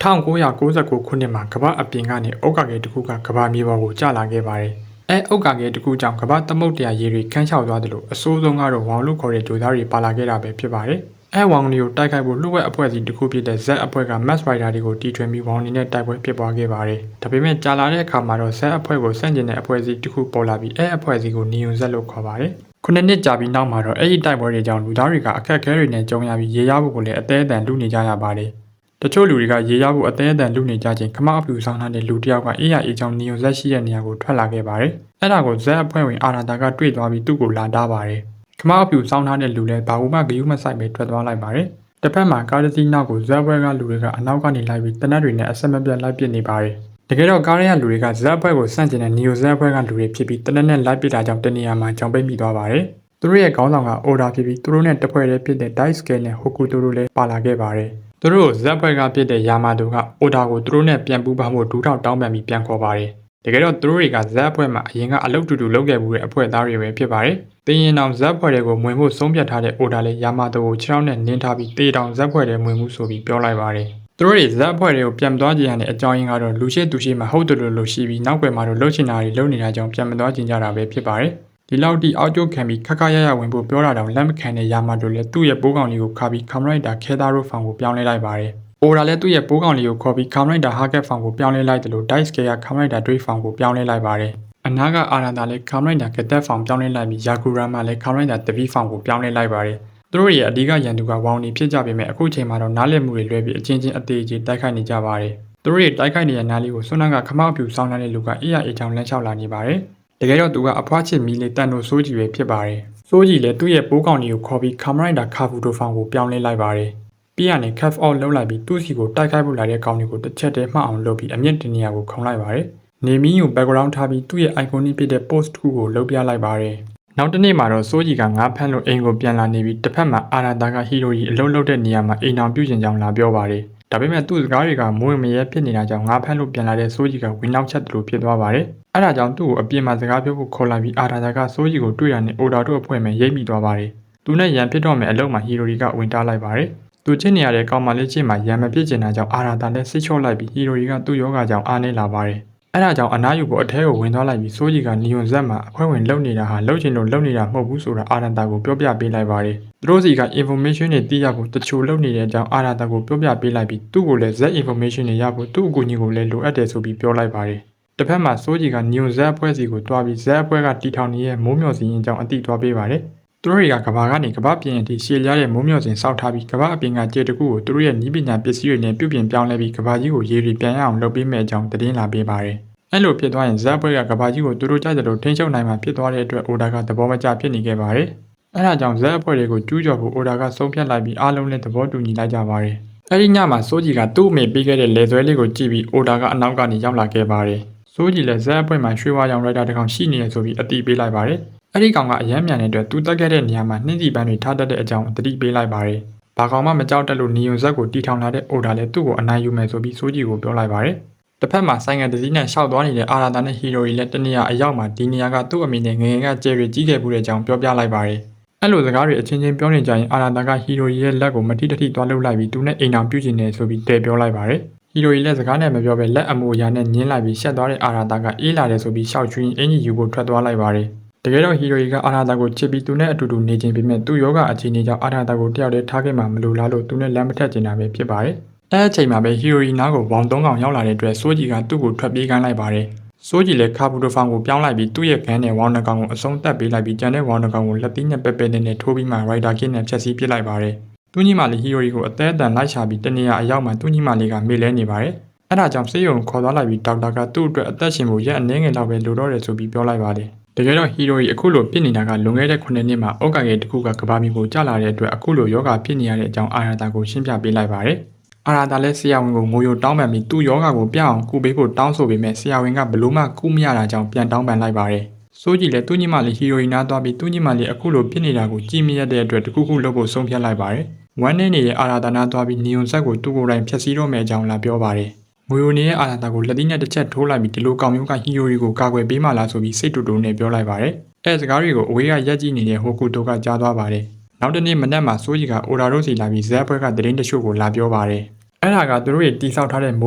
1999 ခုနှစ်မှာကမ္ဘာအပြင်ကနေအုတ်ကာကဲတစ်ခုကကမ္ဘာမြေပေါ်ကိုကျလာခဲ့ပါတယ်။အုတ်ကာကဲတစ်ခုကြောင့်ကမ္ဘာသမုဒ္ဒရာရေတွေခန်းချောက်သွားတယ်လို့အဆိုးဆုံးကတော့ဝေါင်လို့ခေါ်တဲ့ဂျိုသားတွေပါလာခဲ့တာပဲဖြစ်ပါတယ်။ဝေါင်တွေကိုတိုက်ခိုက်ဖို့လှုပ်ဝက်အဖွဲ့အစည်းတစ်ခုဖြစ်တဲ့ Z အဖွဲ့က Mass Rider တွေကိုတီထွင်ပြီးဝေါင်တွေနဲ့တိုက်ပွဲဖြစ်ပွားခဲ့ပါတယ်။ဒါပေမဲ့ကြာလာတဲ့အခါမှာတော့ Z အဖွဲ့ကိုဆန့်ကျင်တဲ့အဖွဲ့အစည်းတစ်ခုပေါ်လာပြီးအဖွဲ့အစည်းကို Neon Z လို့ခေါ်ပါတယ်။ခုနှစ်ကြာပြီးနောက်မှာတော့အဲ့ဒီတိုက်ပွဲတွေကြောင့်လူသားတွေကအခက်အခဲတွေနဲ့ကြုံရပြီးရေရဖို့ကိုလည်းအသေးအတန်လူနေကြရပါတယ်။တချို့လူတွေကရေရဖို့အသေးအတန်လူနေကြခြင်းခမောက်အပြူဆောင်တဲ့လူတစ်ယောက်ကအေးရအေးချောင်းနီယိုဇက်ရှိတဲ့နေရာကိုထွက်လာခဲ့ပါတယ်။အဲ့ဒါကိုဇက်အဖွဲ့ဝင်အာနာတာကတွေ့သွားပြီးသူ့ကိုလာတားပါတယ်။ခမောက်အပြူဆောင်တဲ့လူလည်းဘာမှဂယုမဆိုင်ပဲထွက်သွားလိုက်ပါတယ်။တစ်ဖက်မှာကားတစ်စီးနောက်ကိုဇက်အဖွဲ့ကလူတွေကအနောက်ကနေလိုက်ပြီးတနက်တွေနဲ့အဆက်မပြတ်လိုက်ပစ်နေပါတယ်။တကယ်တော့ကားရဲလူတွေကဇက်အဖွဲ့ကိုစန့်ကျင်တဲ့နီယိုဇက်အဖွဲ့ကလူတွေဖြစ်ပြီးတနက်နဲ့လိုက်ပစ်တာကြောင့်တနေရာမှာကြောင်ပိတ်မိသွားပါတယ်။သူတို့ရဲ့ခေါင်းဆောင်ကအော်ဒါဖြစ်ပြီးသူတို့နဲ့တဖွဲ့တည်းဖြစ်တဲ့ Dice Scale နဲ့ Hokuto တို့လည်းပါလာခဲ့ပါတယ်။သူတို့ဇက်ဖွဲ့ကဖြစ်တဲ့ယာမာတိုကအော်ဒါကိုသူတို့နဲ့ပြန်ပူးပေါင်းဖို့ဒူးထောက်တောင်းပန်ပြီးပြန်ခေါ်ပါတယ်။တကယ်တော့သူတို့တွေကဇက်အဖွဲ့မှာအရင်ကအလုပ်တူလုပ်ခဲ့မှုတဲ့အဖွဲ့သားတွေပဲဖြစ်ပါတယ်။တင်းရင်တောင်ဇက်ဖွဲ့တွေကိုမွင်ဖို့ဆုံးဖြတ်ထားတဲ့အော်ဒါလည်းယာမာတိုကိုခြေထောက်နဲ့နင်းထားပြီးတေတောင်ဇက်ဖွဲ့တွေမွင်မှုဆိုပြီးပြောလိုက်ပါတယ်။သူတို့တွေဇက်အဖွဲ့တွေကိုပြန်သွားကြရတဲ့အကြောင်းရင်းကတော့လူရှိသူရှိမှဟုတ်တယ်လို့ရှိပြီးနောက်ွယ်မှာတော့လှုပ်ချင်တာတွေလုပ်နေတာကြောင့်ပြန်မသွားကြကြတာပဲဖြစ်ပါတယ်။ဒီလောက်ထိအောက်ကျခံပြီးခက်ခါရဝင်ဖို့ပြောတာတောင်လက်မခံတဲ့ယာမာတိုလည်းသူ့ရဲ့ပိုးကောင်လေးကိုခါပြီးကာမရိုက်တာခဲသားတို့ဖောင်ကိုပြောင်းလဲလိုက်ပါတယ်။အိုဒါလည်းသူ့ရဲ့ပိုးကောင်လေးကိုခေါ်ပြီးကာမရိုက်တာဟာကက်ဖောင်ကိုပြောင်းလဲလိုက်တယ်လို့ Dice Scale ကကာမရိုက်တာတွေးဖောင်ကိုပြောင်းလဲလိုက်ပါတယ်။အနာကအာရန်တာလည်းကာမရိုက်တာကတက်ဖောင်ပြောင်းလဲလိုက်ပြီးယာကူရာမှာလည်းကာမရိုက်တာတပီးဖောင်ကိုပြောင်းလဲလိုက်ပါတယ်။သူတို့ရဲ့အဓိကရန်သူကဝေါင်နေဖြစ်ကြပေမဲ့အခုချိန်မှာတော့နားလည်မှုတွေလွဲပြီးအချင်းချင်းအသေးကြီးတိုက်ခိုက်နေကြပါတယ်။သူတို့ရဲ့တိုက်ခိုက်နေတဲ့နားလေးကိုစွန်းနာကခမောက်ပြူဆောင်းတဲ့လူကအေးရအေးချောင်းလမ်းလျှောက်လာနေပါတယ်။တကယ်တော့သူကအဖွားချစ်မီလေးတန်တို့စိုးကြီးပဲဖြစ်ပါတယ်။စိုးကြီးလည်းသူ့ရဲ့ပိုးကောင်တွေကိုခေါ်ပြီးကာမရိုက်တာခါဖူတိုဖောင်ကိုပြောင်းလဲလိုက်ပါတယ်။ပြီးရနေ cut off လုပ်လိုက်ပြီးသူ့စီကိုတိုက်ခိုက်ဖို့လာတဲ့ကောင်တွေကိုတစ်ချက်တည်းမှအောင်လုပ်ပြီးအမြင့်တင်နေရကိုခုံလိုက်ပါတယ်။နေမီကို background ထားပြီးသူ့ရဲ့ icon နဲ့ပြတဲ့ post တစ်ခုကိုလုပ်ပြလိုက်ပါတယ်။နောက်တစ်နေ့မှာတော့စိုးကြီးကငါးဖမ်းလို့အိမ်ကိုပြန်လာနေပြီးတစ်ဖက်မှာအာနာတာကဟီရိုကြီးအလုပ်လုပ်တဲ့နေရာမှာအိမ်အောင်ပြုကျင်ကြောင်းလာပြောပါတယ်။ဒါပေမဲ့သူ့စကားတွေကမွေးမရဲဖြစ်နေတာကြောင့်ငါးဖမ်းလို့ပြန်လာတဲ့စိုးကြီးကဝင်းနောက်ချက်လို့ဖြစ်သွားပါတယ်။အဲ့ဒါကြောင့်သူ့ကိုအပြင်မှာစကားပြောဖို့ခေါ်လာပြီးအာနာတာကစိုးကြီးကိုတွေ့ရတဲ့အိုဒါတို့အဖွဲ့မှာရိပ်မိသွားပါတယ်။သူနဲ့ရန်ဖြစ်တော့မယ်အလုပ်မှာဟီရိုကြီးကဝင်တားလိုက်ပါတယ်။သူချစ်နေရတဲ့ကောင်မလေးချင်းမှာရန်မဖြစ်ချင်တာကြောင့်အာနာတာနဲ့ဆိတ်ချော့လိုက်ပြီးဟီရိုကြီးကသူ့ယောဂကြောင့်အားနေလာပါတယ်။အဲ့ဒါကြောင့်အနားယူဖို့အထဲကိုဝင်သွားလိုက်ပြီးစိုးကြီးကနီယွန်ဇက်မှာအဖွဲ့ဝင်လုပ်နေတာဟာလုပ်ချင်လို့လုပ်နေတာမဟုတ်ဘူးဆိုတာအာနာတာကိုပြောပြပေးလိုက်ပါတယ်။သူတို့စီက information တွေသိရဖို့တချို့လုပ်နေတဲ့အကြောင်းအာနာတာကိုပြောပြပေးလိုက်ပြီးသူ့ကိုလည်း Z information တွေရဖို့သူ့အကူအညီကိုလည်းလိုအပ်တယ်ဆိုပြီးပြောလိုက်ပါတယ်။တစ်ဖက်မှာစိုးကြီးကနီယွန်ဇက်အဖွဲ့စီကိုတွားပြီး Z အဖွဲ့ကတီထောင်နေတဲ့မိုးမျှော်စင်ရင်ကြောင့်အတိတွားပေးပါတယ်။သူတို့တွေကကဘာကနေကဘာပြင်အထိရှည်လျားတဲ့မိုးမျှော်စင်စောက်ထားပြီးကဘာအပြင်ကကျေတကူကိုသူတို့ရဲ့နီးပညာပစ္စည်းတွေနဲ့ပြုပြင်ပြောင်းလဲပြီးကဘာကြီးကိုရေရီပြန်ရအောင်လုပ်ပေးမဲ့အကြောင်းသတင်းလာပေးပါတယ်။အဲ့လိုဖြစ်သွားရင်ဇက်ပွဲကကဘာကြီးကိုသူတို့ကြိုက်တယ်လို့ထိန်းချုပ်နိုင်မှာဖြစ်သွားတဲ့အတွက်အိုဒါကသဘောမကျဖြစ်နေခဲ့ပါတယ်။အဲ့ဒါကြောင့်ဇက်အဖွဲ့တွေကိုကျူးကျော်ဖို့အိုဒါကဆုံးဖြတ်လိုက်ပြီးအားလုံးလည်းသဘောတူညီလိုက်ကြပါတယ်။အဲ့ဒီညမှာစိုးကြီးကသူ့အမေပေးခဲ့တဲ့လေသွဲလေးကိုကြည့်ပြီးအိုဒါကအနောက်ကနေရောက်လာခဲ့ပါတယ်။စိုးကြီးလည်းဇက်အဖွဲ့မှာရွှေဝါရောင်ရိုက်တာတစ်ကောင်ရှိနေရဆိုပြီးအတိပေးလိုက်ပါတယ်။အဲ့ဒီကောင်ကအယမ်းမြန်တဲ့အတွက်သူတက်ခဲ့တဲ့နေရာမှာနှင်းစီပန်းတွေထားတတ်တဲ့အကြောင်းအတိပေးလိုက်ပါတယ်။ဘာကောင်မှမကြောက်တတ်လို့နီယွန်ဇက်ကိုတီထောင်လာတဲ့အိုဒါလည်းသူ့ကိုအနိုင်ယူမယ်ဆိုပြီးစိုးကြီးကိုပြောလိုက်ပါတယ်။တစ်ဖက်မှာဆိုင်ငံတစည်းနဲ့ရှောက်သွားနေတဲ့အာရာတာနဲ့ဟီရိုကြီးလည်းတနေရာအရောက်မှာဒီနေရာကသူ့အမေနဲ့ငငယ်ကကျယ်ရီကြီးခဲ့မှုတဲ့အကြောင်းပြောပြလိုက်ပါတယ်။အဲ့လိုစကားတွေအချင်းချင်းပြောနေကြရင်အာရာတာကဟီရိုကြီးရဲ့လက်ကိုမတိတထိသွားလှုပ်လိုက်ပြီးသူနဲ့အိမ်အောင်ပြုကျင်နေဆိုပြီးတဲပြောလိုက်ပါတယ်။ဟီရိုကြီးလည်းစကားနဲ့မပြောဘဲလက်အမူအရာနဲ့ညင်းလိုက်ပြီးရှက်သွားတဲ့အာရာတာကအေးလာတယ်ဆိုပြီးရှောက်ချွင်းအင်ကြီးယူဖို့ထွက်သွားလိုက်ပါတယ်။တကယ်တော့ဟီရိုကြီးကအာရာတာကိုချစ်ပြီးသူနဲ့အတူတူနေခြင်းပေမဲ့သူ့ယောဂအခြေအနေကြောင့်အာရာတာကိုတယောက်တည်းထားခဲ့မှမလိုလားလို့သူနဲ့လမ်းမထက်ကျင်တာပဲဖြစ်ပါတယ်။အဲ့အချိန်မှာပဲဟီရိုရီနာကိုဝေါင်၃ကောင်ရောက်လာတဲ့အတွက်စိုးကြီးကသူ့ကိုထွက်ပြေးခိုင်းလိုက်ပါတယ်။စိုးကြီးလည်းခါဘူတိုဖောင်ကိုပြောင်းလိုက်ပြီးသူ့ရဲ့ခန်းနဲ့ဝေါင်နှကောင်ကိုအဆုံးတက်ပေးလိုက်ပြီးကျန်တဲ့ဝေါင်နှကောင်ကိုလက်သီးနဲ့ပဲနဲ့ထိုးပြီးမှရိုက်တာကင်းနဲ့ဖြတ်စည်းပစ်လိုက်ပါတယ်။သူ့ညီမလေးဟီရိုရီကိုအသေးအတန်လိုက်ရှာပြီးတနေရာအရောက်မှသူ့ညီမလေးကမေ့လဲနေပါတယ်။အဲ့ဒါကြောင့်ဆေးရုံခေါ်သွားလိုက်ပြီးဒေါက်တာကသူ့အတွက်အသက်ရှင်ဖို့ရက်အနည်းငယ်လောက်ပဲလိုတော့တယ်ဆိုပြီးပြောလိုက်ပါတယ်။တကယ်တော့ဟီရိုရီအခုလိုဖြစ်နေတာကလွန်ခဲ့တဲ့9နှစ်မှာအောက်ကငယ်တစ်ခုကကဘာမီကိုကျလာတဲ့အတွက်အခုလိုယောဂဖြစ်နေရတဲ့အကြောင်းအာရတာကိုရှင်းပြပေးလိုက်ပါတယ်။အာရာတာလည်းဆရာဝန်ကိုငိုယိုတောင်းပန်ပြီးသူ့ယောဂါကိုပြအောင်ကုပေးဖို့တောင်းဆိုပေမဲ့ဆရာဝန်ကဘလို့မှကုမရတာကြောင့်ပြန်တောင်းပန်လိုက်ပါတယ်။စိုးကြီးလည်းသူ့ညီမလေးဟီရိုရီနာသွားပြီးသူ့ညီမလေးအခုလိုဖြစ်နေတာကိုကြည့်မရတဲ့အတွက်တခုခုလုပ်ဖို့ဆုံးဖြတ်လိုက်ပါတယ်။ဝမ်းနေနေတဲ့အာရာတာနာသွားပြီးနီယွန်ဇက်ကိုသူ့ကိုယ်တိုင်ဖျက်ဆီးတော့မယ့်အကြောင်းလာပြောပါတယ်။ငိုယိုနေတဲ့အာရာတာကိုလက်သီးနဲ့တစ်ချက်ထိုးလိုက်ပြီးဒီလိုကောင်မျိုးကဟီရိုရီကိုကာကွယ်ပေးမှလားဆိုပြီးစိတ်တူတူနဲ့ပြောလိုက်ပါတယ်။အဲစကားတွေကိုအဝေးကရက်ကြည့်နေတဲ့ဟိုကူတိုကကြားသွားပါတယ်။နောက်တနေ့မနက်မှာစိုးကြီးကအိုဒါရိုစီလာပြီးဇက်ဘွဲကတရင်တချို့ကိုလာပြောပါတယ်။ အဲ့ဒါကသူတို့ရဲ့တိဆောက်ထားတဲ့မိ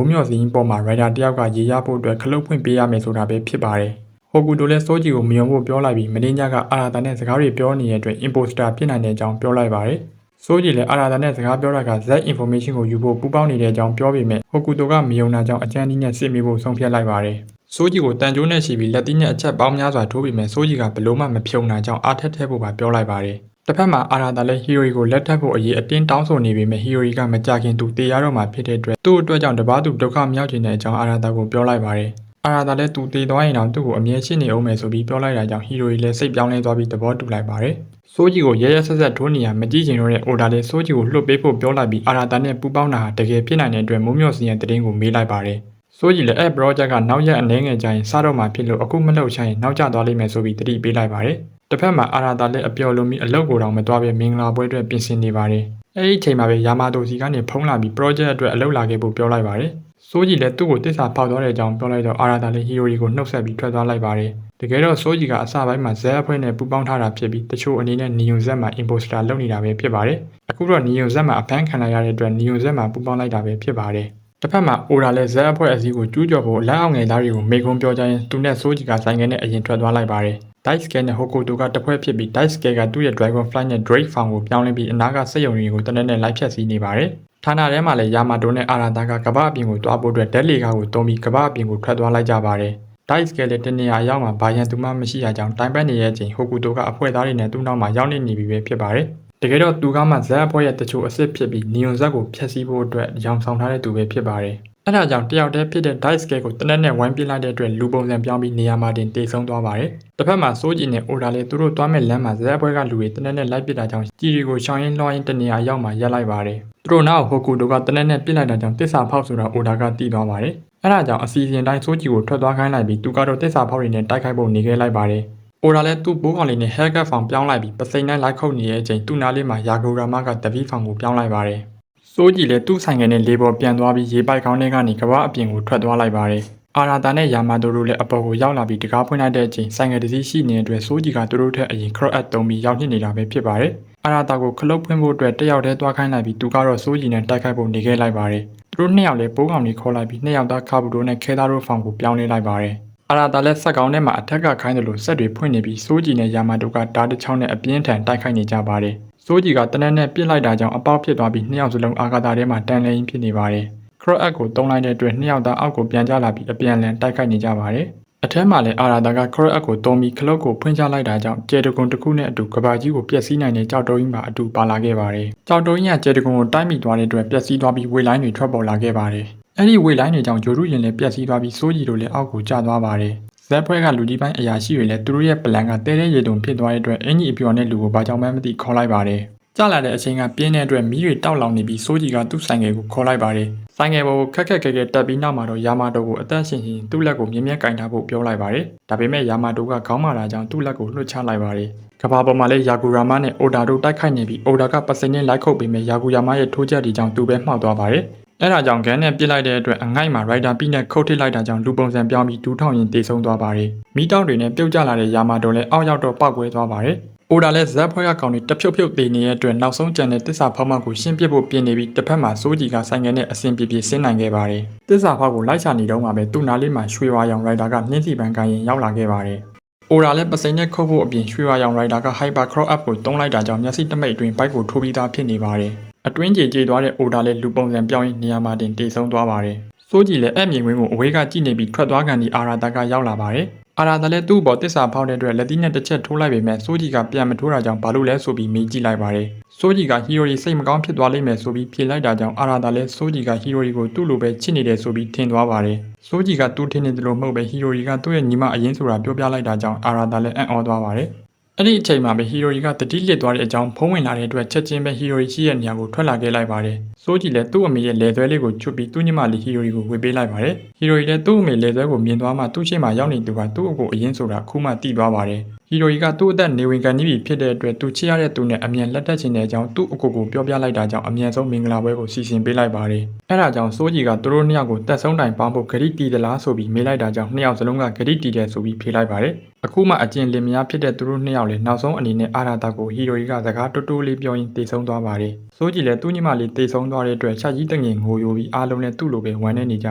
ုးမျှော်စီးပေါ်မှာရိုက်တာတယောက်ကရေရဖို့အတွက်ခလုတ်ဖွင့်ပေးရမယ်ဆိုတာပဲဖြစ်ပါတယ်။ဟိုကူတိုလည်းစိုးကြီးကိုမယုံဖို့ပြောလိုက်ပြီးမင်းညကအာရာတာနဲ့စကားတွေပြောနေတဲ့အတွက် imposter ဖြစ်နိုင်တဲ့အကြောင်းပြောလိုက်ပါတယ်။စိုးကြီးလည်းအာရာတာနဲ့စကားပြောတာက Z information ကိုယူဖို့ပူးပေါင်းနေတဲ့အကြောင်းပြောပေမဲ့ဟိုကူတိုကမယုံတာကြောင့်အကြမ်းကြီးနဲ့စစ်မိဖို့ဆုံးဖြတ်လိုက်ပါတယ်။စိုးကြီးကိုတန်ကြိုးနဲ့ရှိပြီးလက်သီးနဲ့အချက်ပေါင်းများစွာထိုးပြီးမဲ့စိုးကြီးကဘလို့မှမဖြုံတာကြောင့်အားထက်ထဲဖို့ပါပြောလိုက်ပါတယ်။တစ်ဖက်မှာအာရာတာလည်းဟီယိုရီကိုလက်ထပ်ဖို့အရေးအတင်းတောင်းဆိုနေပေမဲ့ဟီယိုရီကမကြခင်သူတေးရတော့မှဖြစ်တဲ့အတွက်သူ့အတွက်ကြောင့်တပားသူဒုက္ခမြောက်ခြင်းတဲ့အကြောင်းအာရာတာကိုပြောလိုက်ပါတယ်။အာရာတာလည်းသူတေးသွားရင်တော့သူ့ကိုအမြဲရှိနေအောင်မယ်ဆိုပြီးပြောလိုက်တာကြောင့်ဟီယိုရီလည်းစိတ်ပြောင်းလဲသွားပြီးသဘောတူလိုက်ပါတယ်။စိုးကြီးကိုရဲရဲဆက်ဆက်ထိုးနေရမကြည့်ချင်တော့တဲ့အိုဒါလည်းစိုးကြီးကိုလှုပ်ပေးဖို့ပြောလိုက်ပြီးအာရာတာနဲ့ပူးပေါင်းတာဟာတကယ်ဖြစ်နိုင်တဲ့အတွက်မိုးမျှော်စီရဲ့တည်င်းကိုမေးလိုက်ပါတယ်။စိုးကြီးလည်းအဲ့ project ကနောက်ရက်အနည်းငယ်ကြာရင်စတော့မှဖြစ်လို့အခုမလှုပ်ချင်နောက်ကျသွားလိမ့်မယ်ဆိုပြီးတတိပေးလိုက်ပါတယ်။တစ်ဖက်မှာအာရာတာလည်းအပျော်လွန်ပြီးအလုပ်ကိုတောင်မသွားဘဲမင်္ဂလာပွဲအတွက်ပြင်ဆင်နေပါတယ်။အဲဒီအချိန်မှာပဲယာမာတိုစီကနေဖုန်းလာပြီး project အတွက်အလုပ်လာခဲ့ဖို့ပြောလိုက်ပါတယ်။စိုးကြီးလည်းသူ့ကိုတစ္ဆာဖောက်သွားတဲ့အကြောင်းပြောလိုက်တော့အာရာတာလည်းဟီယိုရီကိုနှုတ်ဆက်ပြီးထွက်သွားလိုက်ပါတယ်။တကယ်တော့စိုးကြီးကအစပိုင်းမှာဇက်အဖွဲ့နဲ့ပူးပေါင်းထားတာဖြစ်ပြီးတချို့အနေနဲ့နီယွန်ဇက်မှာ imposter လုပ်နေတာပဲဖြစ်ပါတယ်။အခုတော့နီယွန်ဇက်မှာအဖမ်းခံလိုက်ရတဲ့အတွက်နီယွန်ဇက်မှာပူးပေါင်းလိုက်တာပဲဖြစ်ပါတယ်။တစ်ဖက်မှာအိုဒါလည်းဇက်အဖွဲ့အစည်းကိုကျူးကျော်ဖို့လက်အောက်ငယ်သားတွေကိုမေခွန်းပြောကြရင်သူနဲ့စိုးကြီးကဆိုင်ကနေအရင်ထွက်သွားလိုက်ပါတယ်။ Dice Scale နဲ့ Hokuto ကတပွဲဖြစ်ပြီး Dice Scale ကသူ့ရဲ့ Dragon Flight နဲ့ Drake Farm ကိုပြောင်းလဲပြီးအနားကစက်ရုံတွေကိုတနက်နဲ့လိုက်ဖြတ်စီးနေပါတယ်။ဌာနထဲမှာလည်းယာမာတိုနဲ့အာရာတာကကမ္ဘာအပြင်ကိုတွားဖို့အတွက်ဒက်လီကာကိုတုံးပြီးကမ္ဘာအပြင်ကိုထွက်သွားလိုက်ကြပါတယ်။ Dice Scale လည်းတနေရာရောက်မှာဘာရန်သူမှမရှိရကြောင်းတိုင်ပတ်နေတဲ့အချိန် Hokuto ကအဖွဲ့သားတွေနဲ့သူ့နောက်မှာရောက်နေပြီပဲဖြစ်ပါတယ်။တကယ်တော့သူကမှဇက်အဖွဲ့ရဲ့တချို့အစ်စ်ဖြစ်ပြီးနီယွန်ဇက်ကိုဖျက်ဆီးဖို့အတွက်ရောင်ဆောင်ထားတဲ့သူပဲဖြစ်ပါတယ်။အဲ့ဒါကြောင့်တယောက်တည်းဖြစ်တဲ့ Dice Scale ကိုတနက်နဲ့ဝိုင်းပြလိုက်တဲ့အတွက်လူပုံစံပြောင်းပြီးနေရာမှာတင်တေဆုံးသွားပါတယ်။တစ်ဖက်မှာစိုးကြီးနဲ့အိုဒါလည်းသူတို့သွားမဲ့လမ်းမှာဇက်ပွဲကလူတွေတနက်နဲ့လိုက်ပစ်တာကြောင့်ကြီးတွေကိုရှောင်းရင်းလွှားရင်းတနေရာရောက်မှရက်လိုက်ပါတယ်။သူတို့နောက်ဟိုကူတိုကတနက်နဲ့ပစ်လိုက်တာကြောင့်တစ္ဆာဖောက်ဆိုတာအိုဒါကတီးသွားပါတယ်။အဲ့ဒါကြောင့်အစီအစဉ်တိုင်းစိုးကြီးကိုထွက်သွားခိုင်းလိုက်ပြီးသူကတော့တစ္ဆာဖောက်တွေနဲ့တိုက်ခိုက်ဖို့နေခဲ့လိုက်ပါတယ်။အိုဒါလည်းသူ့ဘိုးကောင်လေးနဲ့ Hacker Farm ပြောင်းလိုက်ပြီးပစိန်တိုင်းလိုက်ခုတ်နေတဲ့အချိန်သူ့နားလေးမှာယာဂိုရာမကတပီးဖောင်ကိုပြောင်းလိုက်ပါတယ်။စိုးကြီးလည်းသူ့ဆိုင်ငယ်နဲ့လေပေါ်ပြန်သွားပြီးရေပိုက်ကောင်းထဲကနေကမ္ဘာအပြင်ကိုထွက်သွားလိုက်ပါတယ်။အာရာတာနဲ့ယာမာတိုတို့လည်းအပေါ်ကိုရောက်လာပြီးတကားဖွင့်လိုက်တဲ့အချိန်ဆိုင်ငယ်တစ်စီးရှိနေတဲ့အတွက်စိုးကြီးကသူတို့ထက်အရင် Croat တုံးပြီးရောက်နေတာပဲဖြစ်ပါတယ်။အာရာတာကိုခလုတ်ဖွင့်ဖို့အတွက်တယောက်တည်းသွားခိုင်းလိုက်ပြီးသူကတော့စိုးကြီးနဲ့တိုက်ခိုက်ဖို့နေခဲ့လိုက်ပါတယ်။သူတို့နှစ်ယောက်လည်းပိုးကောင်တွေခေါ်လိုက်ပြီးနှစ်ယောက်သားကာဘူတိုနဲ့ခဲသားတို့ဖောင်ကိုပြောင်းလဲလိုက်ပါတယ်။အာရာတာလည်းဆက်ကောင်းထဲမှာအထက်ကခိုင်းတယ်လို့ဆက်တွေဖွင့်နေပြီးစိုးကြီးနဲ့ယာမာတိုကဓာတ်တစ်ချောင်းနဲ့အပြင်းထန်တိုက်ခိုက်နေကြပါတယ်။စိုးကြီးကတနက်နဲ့ပြစ်လိုက်တာကြောင့်အပေါက်ဖြစ်သွားပြီးနှစ်ယောက်စလုံးအာကာသထဲမှာတန်လင်းဖြစ်နေပါတယ်။ Croat ကိုတုံးလိုက်တဲ့အတွက်နှစ်ယောက်သားအောက်ကိုပြန်ကျလာပြီးအပြန်အလှန်တိုက်ခိုက်နေကြပါတယ်။အထက်မှာလည်းအာရာတာက Croat ကိုတုံးပြီးခလုတ်ကိုဖွင့်ချလိုက်တာကြောင့်ကျဲတကွန်တစ်ခုနဲ့အတူကဘာကြီးကိုပျက်စီးနိုင်တဲ့ကြောက်တုံးကြီးမှာအတူပါလာခဲ့ပါတယ်။ကြောက်တုံးကြီးကကျဲတကွန်ကိုတိုက်မိသွားတဲ့အတွက်ပျက်စီးသွားပြီးဝေလိုင်းတွေထွက်ပေါ်လာခဲ့ပါတယ်။အဲ့ဒီဝေလိုင်းတွေကြောင့်ဂျိုရုရင်လည်းပျက်စီးသွားပြီးစိုးကြီးတို့လည်းအောက်ကိုကျသွားပါတယ်။ဇက်ဖွဲကလူကြီးပိုင်းအရာရှိတွေလည်းသူတို့ရဲ့ပလန်ကတဲတဲ့ရေတုံဖြစ်သွားတဲ့အတွက်အင်ကြီးအပျော်နဲ့လူကိုဘာကြောင့်မှမသိခေါ်လိုက်ပါတယ်။ကြာလာတဲ့အချိန်ကပြင်းတဲ့အတွက်မီးတွေတောက်လောင်နေပြီးစိုးကြီးကသူ့ဆိုင်ငယ်ကိုခေါ်လိုက်ပါတယ်။ဆိုင်ငယ်ပေါ်ကိုခက်ခက်ခဲခဲတက်ပြီးနောက်မှာတော့ယာမာတိုကိုအသက်ရှင်ရှင်သူ့လက်ကိုမြင်းမြဲကင်ထားဖို့ပြောလိုက်ပါတယ်။ဒါပေမဲ့ယာမာတိုကခေါင်းမာတာကြောင့်သူ့လက်ကိုလွှတ်ချလိုက်ပါတယ်။ကဘာပေါ်မှာလည်းယာဂူရာမနဲ့အိုဒါတို့တိုက်ခိုက်နေပြီးအိုဒါကပစိန်နဲ့လိုက်ခုတ်ပြီးမဲ့ယာဂူရာမရဲ့ထိုးချက်တွေကြောင့်သူပဲမှောက်သွားပါတယ်။အဲ့ဒါကြောင့်ဂန်နဲ့ပစ်လိုက်တဲ့အတွက်အငိုက်မှာရိုက်တာပြီးနဲ့ခုတ်ထစ်လိုက်တာကြောင့်လူပုံစံပြောင်းပြီးဒူးထောင်ရင်တေဆုံးသွားပါတယ်။မီးတောက်တွေနဲ့ပြုတ်ကျလာတဲ့ယာမာတိုလည်းအောက်ရောက်တော့ပောက်ကွဲသွားပါတယ်။အိုဒါလည်းဇက်ဖွဲကကောင်တွေတဖြုတ်ဖြုတ်တေနေတဲ့အတွက်နောက်ဆုံးကြံတဲ့တစ္ဆာဖောက်မှကိုရှင်းပြဖို့ပြင်နေပြီးတစ်ဖက်မှာစိုးကြီးကဆိုင်ငယ်နဲ့အဆင်ပြေပြေဆင်းနိုင်ခဲ့ပါတယ်။တစ္ဆာဖောက်ကိုလိုက်ချနေတော့မှပဲသူ့နားလေးမှာရွှေဝါရောင်ရိုက်တာကနှင်းစီပန်းကိုင်းရင်ရောက်လာခဲ့ပါတယ်။အိုဒါလည်းပစိန်နဲ့ခုတ်ဖို့အပြင်ရွှေဝါရောင်ရိုက်တာက Hyper Crow Up ကိုတုံးလိုက်တာကြောင့်မျက်စိတမိတ်အတွင်းဘိုက်ကိုထိုးပြီးသားဖြစ်နေပါတယ်။အတွင်းကြေသွားတဲ့အိုဒါလည်းလူပုံစံပြောင်းရင်နေရာမှာတင်တေဆုံးသွားပါတယ်။စိုးကြီးလည်းအဲ့မြင်ကွင်းကိုအဝေးကကြည့်နေပြီးထွက်သွားကန်ဒီအာရာတာကရောက်လာပါတယ်။အာရာတာလည်းသူ့ဘော်တစ္ဆာဖောက်တဲ့အတွက်လက်သီးနဲ့တစ်ချက်ထိုးလိုက်ပေမဲ့စိုးကြီးကပြန်မထိုးတာကြောင့်ဘာလို့လဲဆိုပြီးမေးကြည့်လိုက်ပါတယ်။စိုးကြီးကဟီယိုရီစိတ်မကောင်းဖြစ်သွားလိမ့်မယ်ဆိုပြီးဖြေလိုက်တာကြောင့်အာရာတာလည်းစိုးကြီးကဟီယိုရီကိုသူ့လိုပဲချစ်နေတယ်ဆိုပြီးထင်သွားပါတယ်။စိုးကြီးကသူ့ထင်နေတယ်လို့မဟုတ်ပဲဟီယိုရီကသူ့ရဲ့ညီမအရင်ဆိုတာပြောပြလိုက်တာကြောင့်အာရာတာလည်းအံ့ဩသွားပါတယ်။အဲ့ဒီအချိန်မှာပဲဟီယိုရီကတတိလစ်သွားတဲ့အကြောင်းဖုံးဝင်လာတဲ့အတွက်ချက်ချင်းပဲဟီယိုရီရှိရဲ့နေရာကိုထွက်လာခဲ့လိုက်ပါတယ်။စိုးကြီးလည်းသူ့အမေရဲ့လေသွဲလေးကိုချွတ်ပြီးသူ့ညီမလေးဟီယိုရီကိုဝေပေးလိုက်ပါတယ်။ဟီယိုရီလည်းသူ့အမေလေသွဲကိုမြင်သွားမှသူ့ရှေ့မှာရောက်နေသူကသူ့အကိုအရင်ဆိုတာခုမှသိသွားပါတယ်။ဟီယိုရီကသူ့အသက်နေဝင်ကန်ကြီးပြီဖြစ်တဲ့အတွက်သူချစ်ရတဲ့သူနဲ့အမြန်လက်ထပ်ချင်တဲ့အကြောင်းသူ့အကိုကိုပြောပြလိုက်တာကြောင့်အမြန်ဆုံးမင်္ဂလာပွဲကိုစီစဉ်ပေးလိုက်ပါတယ်။အဲ့ဒါကြောင့်စိုးကြီးကသူတို့နှစ်ယောက်ကိုတက်ဆုံးတိုင်ပေါင်းဖို့ဂရိတီသလားဆိုပြီးမေးလိုက်တာကြောင့်နှစ်ယောက်စလုံးကဂရိတီတယ်ဆိုပြီးဖြေလိုက်ပါတယ်။အခုမှအကျဉ်လင်မယားဖြစ်တဲ့သူတို့နှစ်ယောက်လည်းနောက်ဆုံးအနေနဲ့အာရာတာကိုဟီယိုရီကစကားတိုးတိုးလေးပြောရင်းတေဆုံးသွားပါတယ်။ စိုးကြည်လည်းသူ့ညီမလေးတေဆုံးသွားတဲ့အတွက်ရှာကြီးတငင်ငိုယိုပြီးအားလုံးလည်းသူ့လိုပဲဝမ်းနေနေကြ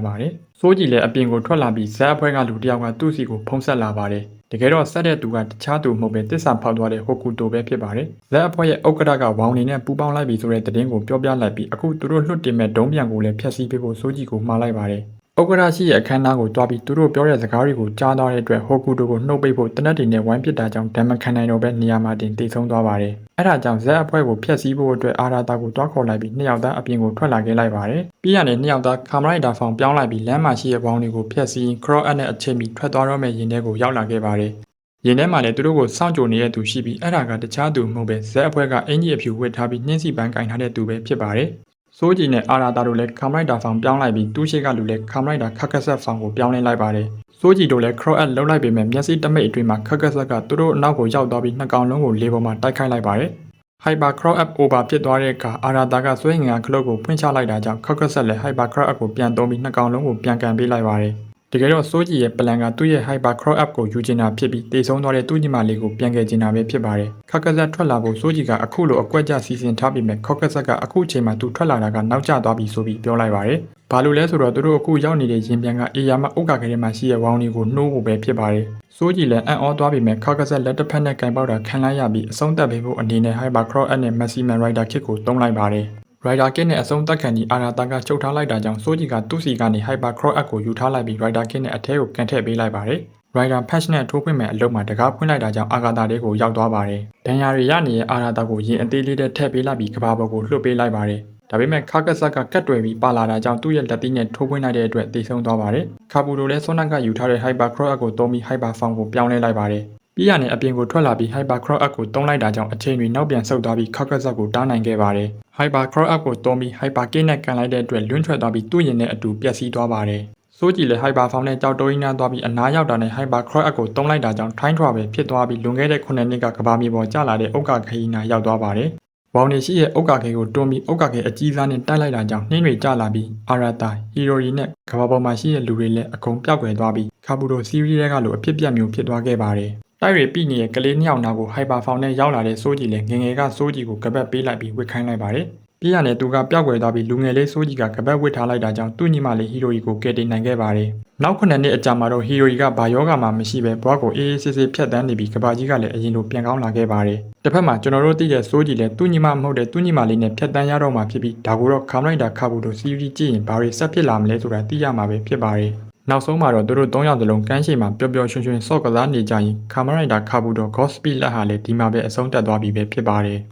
ပါတယ်စိုးကြည်လည်းအပြင်ကိုထွက်လာပြီးဇက်အဖွဲ့ကလူတစ်ယောက်ကသူ့စီကိုဖုံးဆက်လာပါတယ်တကယ်တော့ဆက်တဲ့သူကတခြားသူမဟုတ်ပဲတစ္ဆာဖောက်သွားတဲ့ဟိုကူတိုပဲဖြစ်ပါတယ်ဇက်အဖွဲ့ရဲ့ဥက္ကဋ္ဌကဝေါင်နေနဲ့ပူပေါင်းလိုက်ပြီးဆိုတဲ့သတင်းကိုပြောပြလိုက်ပြီးအခုသူတို့လွတ်တင်မဲ့ဒုံးပြန်ကိုလည်းဖျက်ဆီးပေးဖို့စိုးကြည်ကိုမှားလိုက်ပါတယ်ဥက္ကဋ္ဌရှိရဲ့အခမ်းအနားကိုတွားပြီးသူတို့ပြောတဲ့စကားတွေကိုကြားသွားတဲ့အတွက်ဟိုကူတိုကိုနှုတ်ပိတ်ဖို့တနက်တွေနဲ့ဝိုင်းပစ်တာကြောင့်ဓမ္မခံနိုင်တော့ပဲနေရာမှာတင်တိတ်ဆုံးသွားပါတယ်။အဲဒါကြောင့်ဇက်အဖွဲ့ကိုဖျက်ဆီးဖို့အတွက်အာရာတာကိုတွားခေါ်လိုက်ပြီးနှစ်ယောက်သားအပြင်ကိုထွက်လာခဲ့လိုက်ပါတယ်။ပြီးရတဲ့နှစ်ယောက်သားကာမရိုက်တာဖောင်ပြောင်းလိုက်ပြီးလမ်းမှာရှိတဲ့ဘောင်းတွေကိုဖျက်ဆီးရင်ခရော့အပ်နဲ့အချိန်မီထွက်သွားတော့မဲ့ရင်ထဲကိုရောက်လာခဲ့ပါတယ်။ရင်ထဲမှာလည်းသူတို့ကိုစောင့်ကြိုနေတဲ့သူရှိပြီးအဲ့ဒါကတခြားသူမဟုတ်ပဲဇက်အဖွဲ့ကအင်ကြီးအဖြူဝတ်ထားပြီးနှင်းစီပန်းကင်ထားတဲ့သူပဲဖြစ်ပါတယ်။စိုးကြည်နဲ့အာရာတာတို့လည်းကာမရိုက်တာဖောင်ပြောင်းလိုက်ပြီးတူးရှိကလူလည်းကာမရိုက်တာခက်ခက်ဆက်ဖောင်ကိုပြောင်းလဲလိုက်ပါတယ်။စိုးကြည်တို့လည်း crow at လှုပ်လိုက်ပေမဲ့မျက်စိတမိတ်အတွင်းမှာခက်ခက်ဆက်ကသူတို့အနောက်ကိုရောက်သွားပြီးနှစ်ကောင်လုံးကိုလေပေါ်မှာတိုက်ခိုက်လိုက်ပါတယ်။ hyper crow up over ဖြစ်သွားတဲ့အခါအာရာတာကစွဲငင်ကခလုတ်ကိုဖွင့်ချလိုက်တာကြောင့်ခက်ခက်ဆက်လည်း hyper crow up ကိုပြန်သုံးပြီးနှစ်ကောင်လုံးကိုပြန်ကန်ပေးလိုက်ပါတယ်။တကယ်တော့စိုးကြည်ရဲ့ပလန်ကသူ့ရဲ့ hyper crow up ကိုယူချင်တာဖြစ်ပြီးတေဆုံးသွားတဲ့သူ့ညီမလေးကိုပြန်ကယ်ချင်တာပဲဖြစ်ပါတယ်။ခက်ခက်ဆက်ထွက်လာဖို့စိုးကြည်ကအခုလိုအကွက်ကျစီစဉ်ထားပြီးမဲ့ခက်ခက်ဆက်ကအခုချိန်မှာသူထွက်လာတာကနောက်ကျသွားပြီဆိုပြီးပြောလိုက်ပါတယ်။ဘာလို့လဲဆိုတော့သူတို့အခုရောက်နေတဲ့ရင်ပြန်ကအေယာမဥက္ကခဲထဲမှာရှိတဲ့ဝေါင်းတွေကိုနှိုးဖို့ပဲဖြစ်ပါတယ်။စိုးကြည်လည်းအံ့ဩသွားပြီးမဲ့ခက်ခက်ဆက်လက်တစ်ဖက်နဲ့ကင်ပေါက်တာခံလိုက်ရပြီးအဆုံးသတ်ပေးဖို့အနေနဲ့ hyper crow up နဲ့ maximum rider kit ကိုသုံးလိုက်ပါတယ်။ rider kit နဲ့အဆုံးသတ်ခံဒီအာရာတာကချုပ်ထားလိုက်တာကြောင့်စိုးကြည်ကသူ့စီကနေ hyper crow up ကိုယူထားလိုက်ပြီး rider kit နဲ့အထဲကိုကန်ထည့်ပေးလိုက်ပါတယ်။ rider patch နဲ့ထိုးဖွင့်မဲ့အလုပ်မှာတကားဖွင့်လိုက်တာကြောင့်အာဂါတာလေးကိုရောက်သွားပါတယ်။ဒဏ်ရာတွေရနေတဲ့အာရာတာကိုရင်အသေးလေးနဲ့ထည့်ပေးလိုက်ပြီးကဘာပေါ်ကိုလွှတ်ပေးလိုက်ပါတယ်။ဒါပေမဲ့ခါကဆက်ကကတ်တွယ်ပြီးပါလာတာကြောင့်သူ့ရဲ့လက်သီးနဲ့ထိုးဖွင့်လိုက်တဲ့အတွက်တိတ်ဆုံးသွားပါတယ်။ခါပူတို့လည်းစွန်းနက်ကယူထားတဲ့ hyper crow up ကိုသုံးပြီး hyper form ကိုပြောင်းလဲလိုက်ပါတယ်။ပြီးရတဲ့အပြင်ကိုထွက်လာပြီး hyper crow up ကိုသုံးလိုက်တာကြောင့်အချိန်တွေနောက်ပြန်ဆုတ်သွားပြီးခါကဆက်ကိုတားနိုင်ခဲ့ပါတယ်။ hyper crow up ကိုသုံးပြီး hyper kit နဲ့ကန်လိုက်တဲ့အတွက်လွင့်ထွက်သွားပြီးသူ့ရင်နဲ့အတူပျက်စီးသွားပါတယ်။စိုးကြည်လည်း hyper form နဲ့ကြောက်တိုးကြီးနားသွားပြီးအနားရောက်တာနဲ့ hyper crow up ကိုသုံးလိုက်တာကြောင့် time travel ဖြစ်သွားပြီးလွန်ခဲ့တဲ့9နှစ်ကကဘာမြေပေါ်ကျလာတဲ့ဥက္ကခရီးနာရောက်သွားပါတယ်။ဘောင်နေရှိရဲ့ဥက္ကခဲကိုတွန်းပြီးဥက္ကခဲအကြီးစားနဲ့တိုက်လိုက်တာကြောင့်နှင်းတွေကျလာပြီးအာရာတာဟီရိုရီနဲ့ကဘာပေါ်မှာရှိတဲ့လူတွေလည်းအကုန်ပျောက်ကွယ်သွားပြီးခါပူတို့စီးရီးတွေကလိုအဖြစ်ပြက်မျိုးဖြစ်သွားခဲ့ပါတယ်။တိုက်တွေပြိနေတဲ့ကလေးနှစ်ယောက်နာကို hyper form နဲ့ရောက်လာတဲ့စိုးကြည်လည်းငငယ်ကစိုးကြည်ကိုကပတ်ပေးလိုက်ပြီးဝစ်ခိုင်းလိုက်ပါတယ်။ပြရတဲ့သူကပျောက်ကွယ်သွားပြီးလူငယ်လေးစိုးကြည်ကကပတ်ဝစ်ထားလိုက်တာကြောင့်သူ့ညီမလေးဟီရိုရီကိုကယ်တင်နိုင်ခဲ့ပါတယ်။နောက်9နှစ်အကြာမှာတော့ဟီရိုရီကဘာယောဂမှမရှိပဲဘွားကိုအေးအေးဆေးဆေးဖြတ်တန်းနေပြီးကဘာကြီးကလည်းအရင်လိုပြန်ကောင်းလာခဲ့ပါတယ်။တစ်ဖက်မှာကျွန်တော်တို့သိတဲ့စိုးကြည်လည်းသူ့ညီမမဟုတ်တဲ့သူ့ညီမလေးနဲ့ဖြတ်တန်းရတော့မှဖြစ်ပြီးဒါကိုတော့ခါမလိုက်တာခါဘူးတို့စီရီကြည့်ရင်ဘာတွေဆက်ဖြစ်လာမလဲဆိုတာသိရမှာပဲဖြစ်ပါတယ်။နောက်ဆုံးမှာတော့သူတို့3ယောက်စလုံးကမ်းခြေမှာပျော်ပျော်ရွှင်ရွှင်ဆော့ကစားနေကြရင်ခါမရိုက်တာခါဘူးတော့ Godspeed လက်ဟာလည်းဒီမှာပဲအဆုံးတက်သွားပြီပဲဖြစ်ပါတယ်။